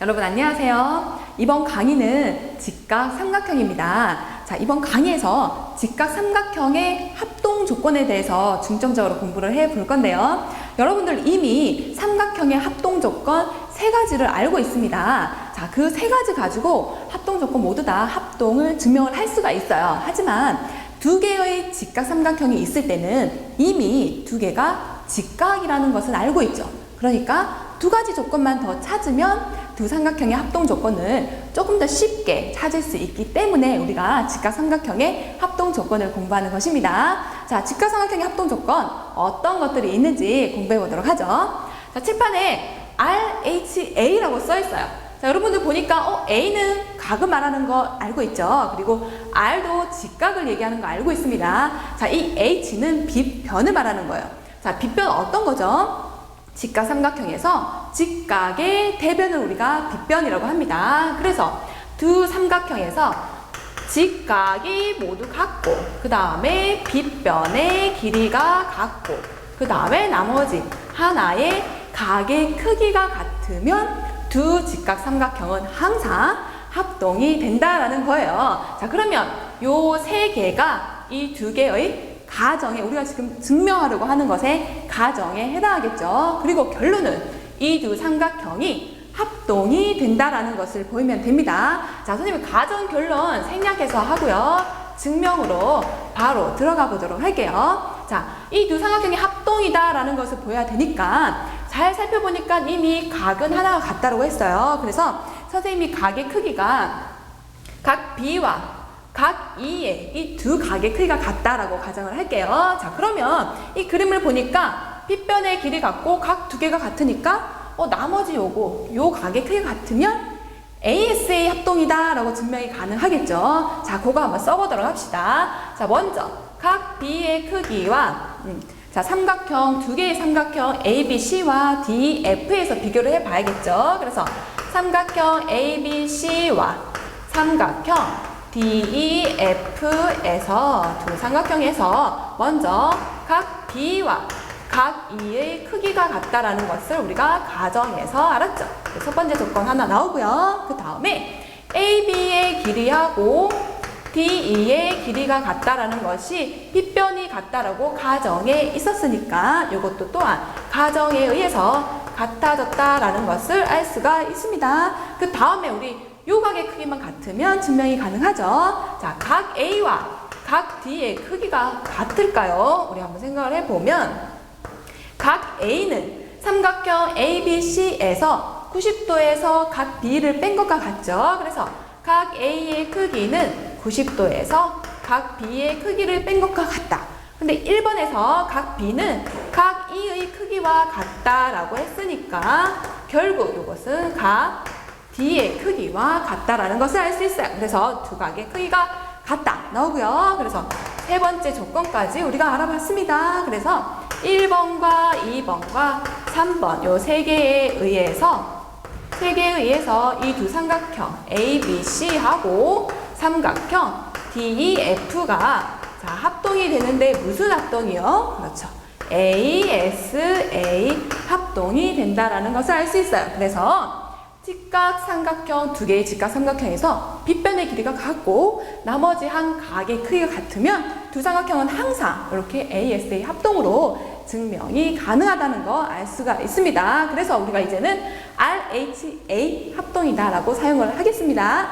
여러분 안녕하세요. 이번 강의는 직각 삼각형입니다. 자, 이번 강의에서 직각 삼각형의 합동 조건에 대해서 중점적으로 공부를 해볼 건데요. 여러분들 이미 삼각형의 합동 조건 세 가지를 알고 있습니다. 자, 그 세 가지 가지고 합동 조건 모두 다 합동을 증명을 할 수가 있어요. 하지만 두 개의 직각 삼각형이 있을 때는 이미 두 개가 직각이라는 것을 알고 있죠. 그러니까 두 가지 조건만 더 찾으면 두 삼각형의 합동 조건을 조금 더 쉽게 찾을 수 있기 때문에 우리가 직각 삼각형의 합동 조건을 공부하는 것입니다. 자, 직각 삼각형의 합동 조건 어떤 것들이 있는지 공부해 보도록 하죠. 자, 칠판에 RHA라고 써 있어요. 자, 여러분들 보니까 A는 각을 말하는 거 알고 있죠. 그리고 R도 직각을 얘기하는 거 알고 있습니다. 자, 이 H는 빗변을 말하는 거예요. 자, 빗변 어떤 거죠? 직각 삼각형에서 직각의 대변을 우리가 빗변이라고 합니다. 그래서 두 삼각형에서 직각이 모두 같고 그 다음에 빗변의 길이가 같고 그 다음에 나머지 하나의 각의 크기가 같으면 두 직각 삼각형은 항상 합동이 된다라는 거예요. 자, 그러면 요 세 개가 이 두 개의 가정에 우리가 지금 증명하려고 하는 것에 가정에 해당하겠죠. 그리고 결론은 이 두 삼각형이 합동이 된다라는 것을 보이면 됩니다. 자, 선생님 가정 결론 생략해서 하고요. 증명으로 바로 들어가 보도록 할게요. 자, 이 두 삼각형이 합동이다라는 것을 보여야 되니까 잘 살펴보니까 이미 각은 하나가 같다고 했어요. 그래서 선생님이 각의 크기가 각 B와 각 E의 이 두 각의 크기가 같다라고 가정을 할게요. 자, 그러면 이 그림을 보니까 빗변의 길이 같고 각 두 개가 같으니까 나머지 요 각의 크기가 같으면 ASA 합동이다 라고 증명이 가능하겠죠. 자, 그거 한번 써보도록 합시다. 자, 먼저 각 B의 크기와 자, 삼각형, 두 개의 삼각형 ABC와 DF에서 비교를 해봐야겠죠. 그래서 삼각형 ABC와 삼각형 DEF에서 두 삼각형에서 먼저 각 B와 각 E의 크기가 같다라는 것을 우리가 가정해서 알았죠. 첫 번째 조건 하나 나오고요. 그 다음에 AB의 길이하고 DE의 길이가 같다라는 것이 빗변이 같다라고 가정에 있었으니까 이것도 또한 가정에 의해서 같아졌다라는 것을 알 수가 있습니다. 그 다음에 우리 요 각의 크기만 같으면 증명이 가능하죠. 자, 각 A와 각 D의 크기가 같을까요? 우리 한번 생각을 해보면 각 A는 삼각형 ABC에서 90도에서 각 B를 뺀 것과 같죠. 그래서 각 A의 크기는 90도에서 각 B의 크기를 뺀 것과 같다. 근데 1번에서 각 B는 각 E의 크기와 같다라고 했으니까 결국 이것은 각 D의 크기와 같다라는 것을 알 수 있어요. 그래서 두 각의 크기가 같다 나오고요. 그래서 세 번째 조건까지 우리가 알아봤습니다. 그래서 1번과 2번과 3번 요 세 개에 의해서 이 두 삼각형 ABC하고 삼각형 DEF가 자, 합동이 되는데 무슨 합동이요? 그렇죠. ASA 합동이 된다라는 것을 알 수 있어요. 그래서 직각 삼각형 두 개의 직각 삼각형에서 빗변의 길이가 같고 나머지 한 각의 크기가 같으면 두 삼각형은 항상 이렇게 ASA 합동으로 증명이 가능하다는 거 알 수가 있습니다. 그래서 우리가 이제는 RHA 합동이다 라고 사용을 하겠습니다.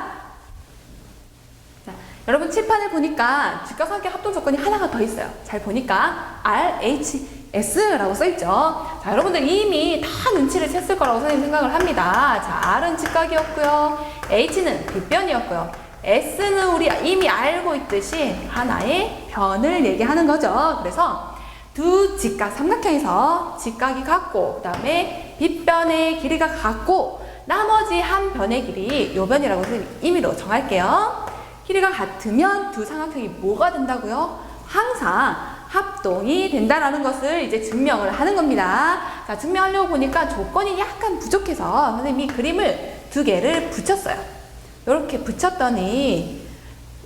자, 여러분 칠판을 보니까 직각 삼각형 합동 조건이 하나가 더 있어요. 잘 보니까 RHS라고 써있죠. 자, 여러분들 이미 다 눈치를 챘을 거라고 선생님 생각을 합니다. 자, R은 직각이었고요. H는 빗변이었고요. S는 우리 이미 알고 있듯이 하나의 변을 얘기하는 거죠. 그래서 두 직각 삼각형에서 직각이 같고 그 다음에 빗변의 길이가 같고 나머지 한 변의 길이 요 변이라고 선생님 임의로 정할게요. 길이가 같으면 두 삼각형이 뭐가 된다고요? 항상 합동이 된다라는 것을 이제 증명을 하는 겁니다. 자, 증명하려고 보니까 조건이 약간 부족해서 선생님이 그림을 두 개를 붙였어요. 이렇게 붙였더니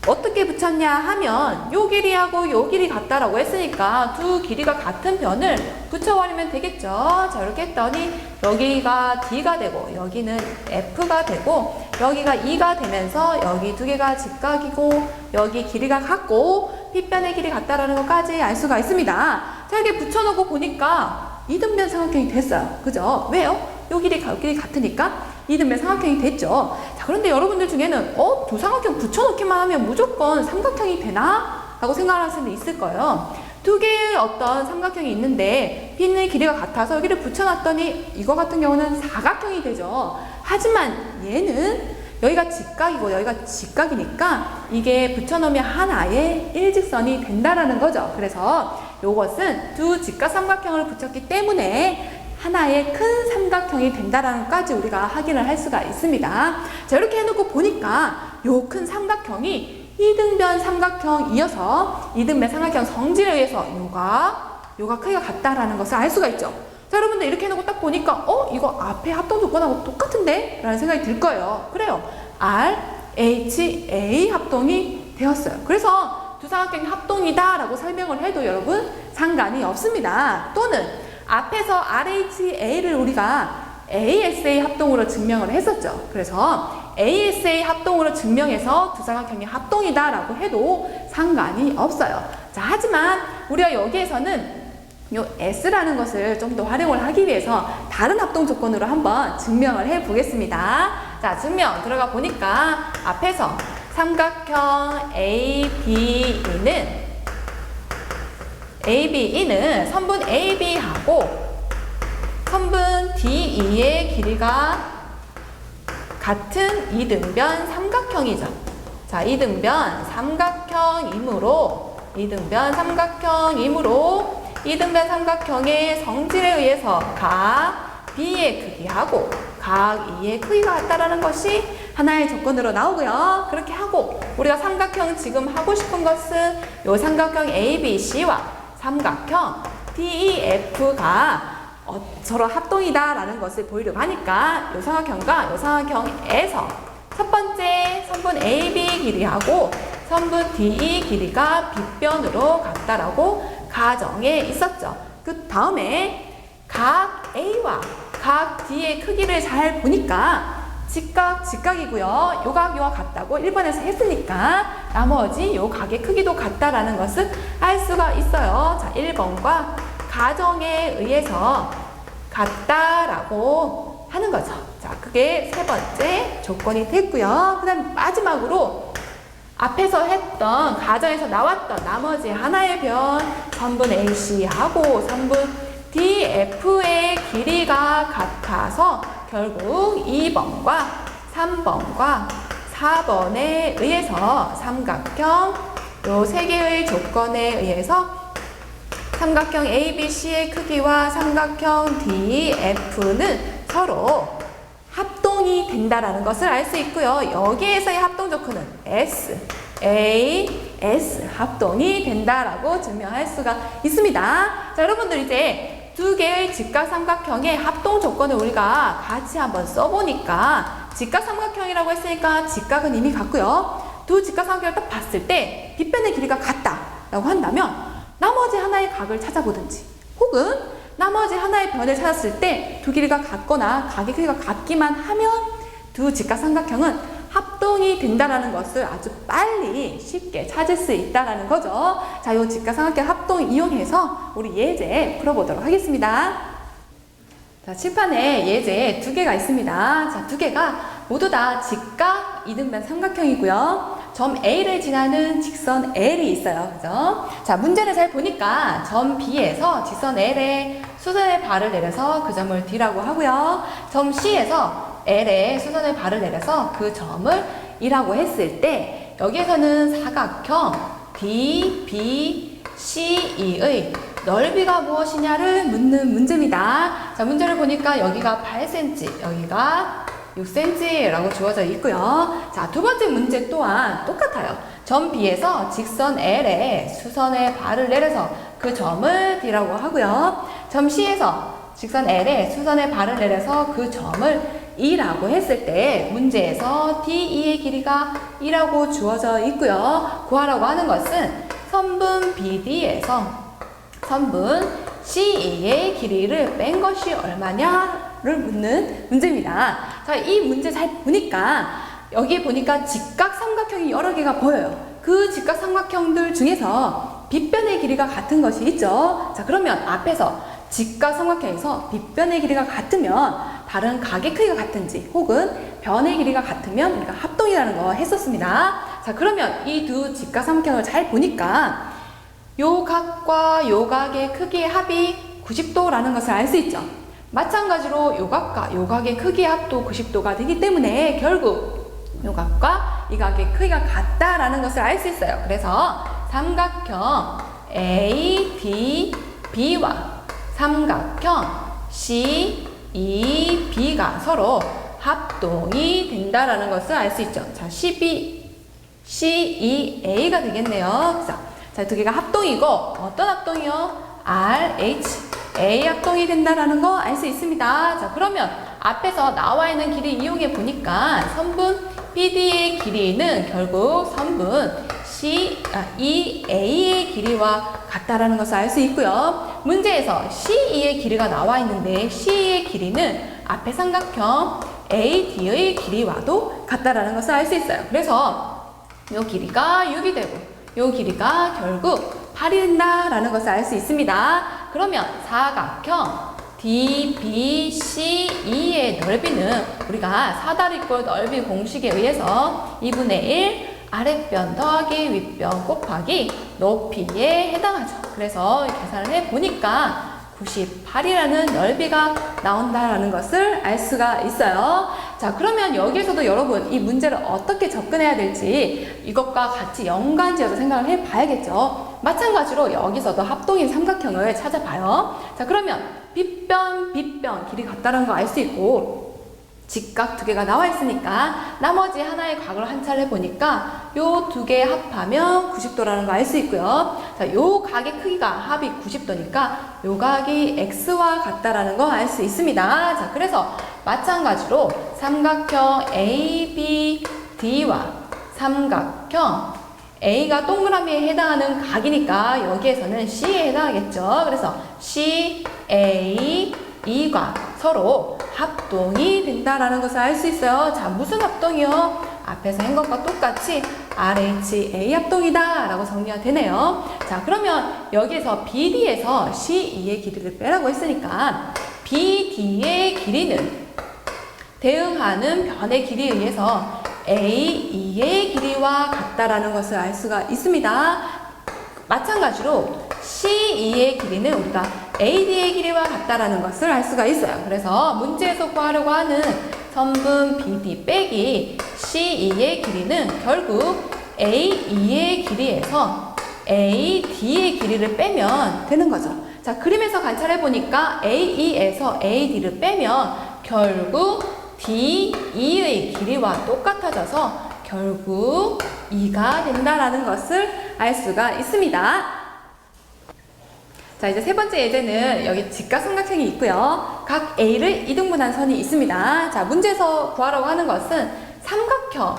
어떻게 붙였냐 하면 요 길이하고 요 길이 같다라고 했으니까 두 길이가 같은 변을 붙여버리면 되겠죠. 자, 이렇게 했더니 여기가 D가 되고 여기는 F가 되고 여기가 E가 되면서 여기 두 개가 직각이고 여기 길이가 같고 빗변의 길이 같다라는 것까지 알 수가 있습니다. 자, 이렇게 붙여놓고 보니까 이등변 삼각형이 됐어요. 그죠? 왜요? 요 길이 같으니까 이등변 삼각형이 됐죠. 자, 그런데 여러분들 중에는 두 삼각형 붙여놓기만 하면 무조건 삼각형이 되나? 라고 생각하시는 분이 있을 거예요. 두 개의 어떤 삼각형이 있는데 빈의 길이가 같아서 여기를 붙여놨더니 이거 같은 경우는 사각형이 되죠. 하지만 얘는 여기가 직각이고 여기가 직각이니까 이게 붙여놓으면 하나의 일직선이 된다라는 거죠. 그래서 이것은 두 직각 삼각형을 붙였기 때문에 하나의 큰 삼각형이 된다라는 것까지 우리가 확인을 할 수가 있습니다. 자, 이렇게 해놓고 보니까 요 큰 삼각형이 이등변 삼각형이어서 이등변 삼각형 성질에 의해서 요가 크기가 같다라는 것을 알 수가 있죠. 자, 여러분들 이렇게 해놓고 딱 보니까 이거 앞에 합동 조건하고 똑같은데? 라는 생각이 들 거예요. 그래요. R, H, A 합동이 되었어요. 그래서 두 삼각형이 합동이다 라고 설명을 해도 여러분 상관이 없습니다. 또는 앞에서 RHA를 우리가 ASA 합동으로 증명을 했었죠. 그래서 ASA 합동으로 증명해서 두 삼각형이 합동이다 라고 해도 상관이 없어요. 자, 하지만 우리가 여기에서는 요 S라는 것을 좀 더 활용을 하기 위해서 다른 합동 조건으로 한번 증명을 해 보겠습니다. 자, 증명 들어가 보니까 앞에서 삼각형 ABE는 선분 AB하고 선분 DE의 길이가 같은 이등변 삼각형이죠. 자, 이등변 삼각형이므로 이등변 삼각형의 성질에 의해서 각 B의 크기하고 각 E의 크기가 같다라는 것이 하나의 조건으로 나오고요. 그렇게 하고 우리가 삼각형 지금 하고 싶은 것은 이 삼각형 ABC와 삼각형 DEF가 서로 합동이다 라는 것을 보이려고 하니까 이 삼각형과 이 삼각형에서 첫 번째 선분 AB 길이하고 선분 DE 길이가 빗변으로 같다라고 가정에 있었죠. 그 다음에 각 A와 각 D의 크기를 잘 보니까 직각이고요. 요 각과 같다고 1번에서 했으니까 나머지 요 각의 크기도 같다라는 것을 알 수가 있어요. 자, 1번과 가정에 의해서 같다라고 하는 거죠. 자, 그게 세 번째 조건이 됐고요. 그 다음 마지막으로 앞에서 했던 가정에서 나왔던 나머지 하나의 변 선분 AC하고 선분 DF의 길이가 같아서 결국 2번과 3번과 4번에 의해서 삼각형 요 세 개의 조건에 의해서 삼각형 ABC의 크기와 삼각형 DF는 서로 합동이 된다라는 것을 알 수 있고요. 여기에서의 합동 조건은 S, A, S 합동이 된다라고 증명할 수가 있습니다. 자, 여러분들 이제 두 개의 직각 삼각형의 합동 조건을 우리가 같이 한번 써보니까 직각 삼각형이라고 했으니까 직각은 이미 같고요. 두 직각 삼각형을 딱 봤을 때 빗변의 길이가 같다라고 한다면 나머지 하나의 각을 찾아보든지 혹은 나머지 하나의 변을 찾았을 때 두 길이가 같거나 각의 크기가 같기만 하면 두 직각 삼각형은 합동이 된다는 것을 아주 빨리 쉽게 찾을 수 있다는 거죠. 자, 이 직각 삼각형 합동 이용해서 우리 예제 풀어보도록 하겠습니다. 자, 칠판에 예제 두 개가 있습니다. 자, 두 개가 모두 다 직각 이등변 삼각형이고요. 점 A를 지나는 직선 L이 있어요. 그죠? 자, 문제를 잘 보니까 점 B에서 직선 L에 수선의 발을 내려서 그 점을 D라고 하고요. 점 C에서 L에 수선의 발을 내려서 그 점을 E라고 했을 때 여기에서는 사각형 DBCE의 넓이가 무엇이냐를 묻는 문제입니다. 자, 문제를 보니까 여기가 8cm, 여기가 6cm라고 주어져 있고요. 자, 두 번째 문제 또한 똑같아요. 점 B에서 직선 L에 수선의 발을 내려서 그 점을 D라고 하고요. 점 C에서 직선 L에 수선의 발을 내려서 그 점을 2라고 했을 때 문제에서 DE의 길이가 2라고 주어져 있고요. 구하라고 하는 것은 선분 BD에서 선분 CE의 길이를 뺀 것이 얼마냐를 묻는 문제입니다. 자, 이 문제 잘 보니까 여기에 보니까 직각 삼각형이 여러 개가 보여요. 그 직각 삼각형들 중에서 빗변의 길이가 같은 것이 있죠. 자, 그러면 앞에서 직각 삼각형에서 빗변의 길이가 같으면 다른 각의 크기가 같은지 혹은 변의 길이가 같으면 우리가 합동이라는 거 했었습니다. 자, 그러면 이 두 직각 삼각형을 잘 보니까 요 각과 요 각의 크기의 합이 90도라는 것을 알 수 있죠. 마찬가지로 요 각과 요 각의 크기의 합도 90도가 되기 때문에 결국 요 각과 이 각의 크기가 같다라는 것을 알 수 있어요. 그래서 삼각형 ADB와 삼각형 CEB가 서로 합동이 된다라는 것을 알 수 있죠. 자, CEA가 되겠네요. 자, 두 개가 합동이고 어떤 합동이요? RH, A 합동이 된다라는 거 알 수 있습니다. 자, 그러면 앞에서 나와 있는 길이 이용해 보니까 선분 BD의 길이는 결국 선분 EA의 길이와 같다라는 것을 알 수 있고요. 문제에서 CE의 길이가 나와 있는데 CE의 길이는 앞에 삼각형 AD의 길이와도 같다라는 것을 알 수 있어요. 그래서 이 길이가 6이 되고 이 길이가 결국 8이 된다라는 것을 알 수 있습니다. 그러면 사각형 DBCE의 넓이는 우리가 사다리꼴 넓이 공식에 의해서 2분의 1 아랫변 더하기 윗변 곱하기 높이에 해당하죠. 그래서 계산을 해보니까 98이라는 넓이가 나온다라는 것을 알 수가 있어요. 자, 그러면 여기에서도 여러분 이 문제를 어떻게 접근해야 될지 이것과 같이 연관지어서 생각을 해봐야겠죠. 마찬가지로 여기서도 합동인 삼각형을 찾아봐요. 자, 그러면 빗변 길이 같다는 거 알 수 있고 직각 두 개가 나와 있으니까 나머지 하나의 각을 한차례 보니까 요 두 개 합하면 90도라는 거 알 수 있고요. 자, 요 각의 크기가 합이 90도니까 요 각이 x와 같다라는 거 알 수 있습니다. 자, 그래서 마찬가지로 삼각형 ABD와 삼각형 A가 동그라미에 해당하는 각이니까 여기에서는 C에 해당하겠죠. 그래서 C, A, E가 서로 합동이 된다라는 것을 알 수 있어요. 자, 무슨 합동이요? 앞에서 한 것과 똑같이 RHA 합동이다 라고 정리가 되네요. 자, 그러면 여기에서 BD에서 CE의 길이를 빼라고 했으니까 BD의 길이는 대응하는 변의 길이에 의해서 AE의 길이와 같다라는 것을 알 수가 있습니다. 마찬가지로 CE의 길이는 우리가 AD의 길이와 같다라는 것을 알 수가 있어요. 그래서 문제에서 구하려고 하는 선분 BD 빼기 CE의 길이는 결국 AE의 길이에서 AD의 길이를 빼면 되는 거죠. 자, 그림에서 관찰해 보니까 AE에서 AD를 빼면 결국 DE의 길이와 똑같아져서 결국 2가 된다라는 것을 알 수가 있습니다. 자, 이제 세 번째 예제는 여기 직각삼각형이 있고요. 각 A를 이등분한 선이 있습니다. 자, 문제에서 구하라고 하는 것은 삼각형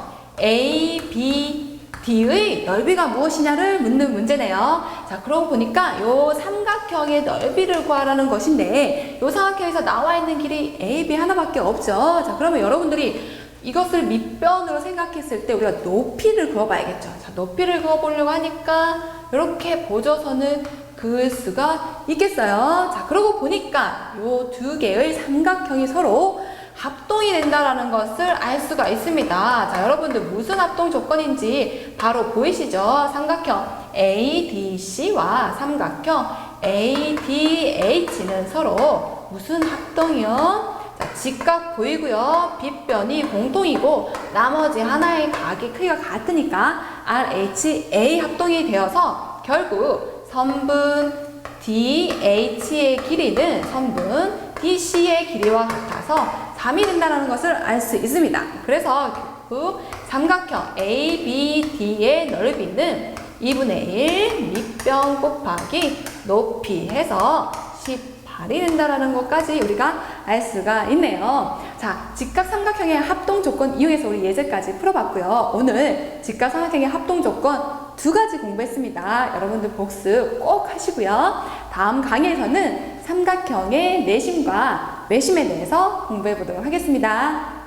ABD의 넓이가 무엇이냐를 묻는 문제네요. 자, 그러고 보니까 요 삼각형의 넓이를 구하라는 것인데 요 삼각형에서 나와 있는 길이 AB 하나밖에 없죠. 자, 그러면 여러분들이 이것을 밑변으로 생각했을 때 우리가 높이를 그어봐야겠죠. 자, 높이를 그어보려고 하니까 이렇게 보조선을 그을 수가 있겠어요. 자, 그러고 보니까 요 두 개의 삼각형이 서로 합동이 된다라는 것을 알 수가 있습니다. 자, 여러분들 무슨 합동 조건인지 바로 보이시죠? 삼각형 ADC와 삼각형 ADH는 서로 무슨 합동이요? 자, 직각 보이고요. 빗변이 공통이고 나머지 하나의 각의 크기가 같으니까 RHA 합동이 되어서 결국 선분 DH의 길이는 선분 DC의 길이와 같아서 3이 된다는 것을 알 수 있습니다. 그래서 그 삼각형 ABD의 넓이는 2분의 1 밑변 곱하기 높이 해서 18이 된다는 것까지 우리가 알 수가 있네요. 자, 자, 직각삼각형의 합동 조건 이용해서 우리 예제까지 풀어봤고요. 오늘 직각삼각형의 합동 조건 2가지 공부했습니다. 여러분들 복습 꼭 하시고요. 다음 강의에서는 삼각형의 내심과 외심에 대해서 공부해 보도록 하겠습니다.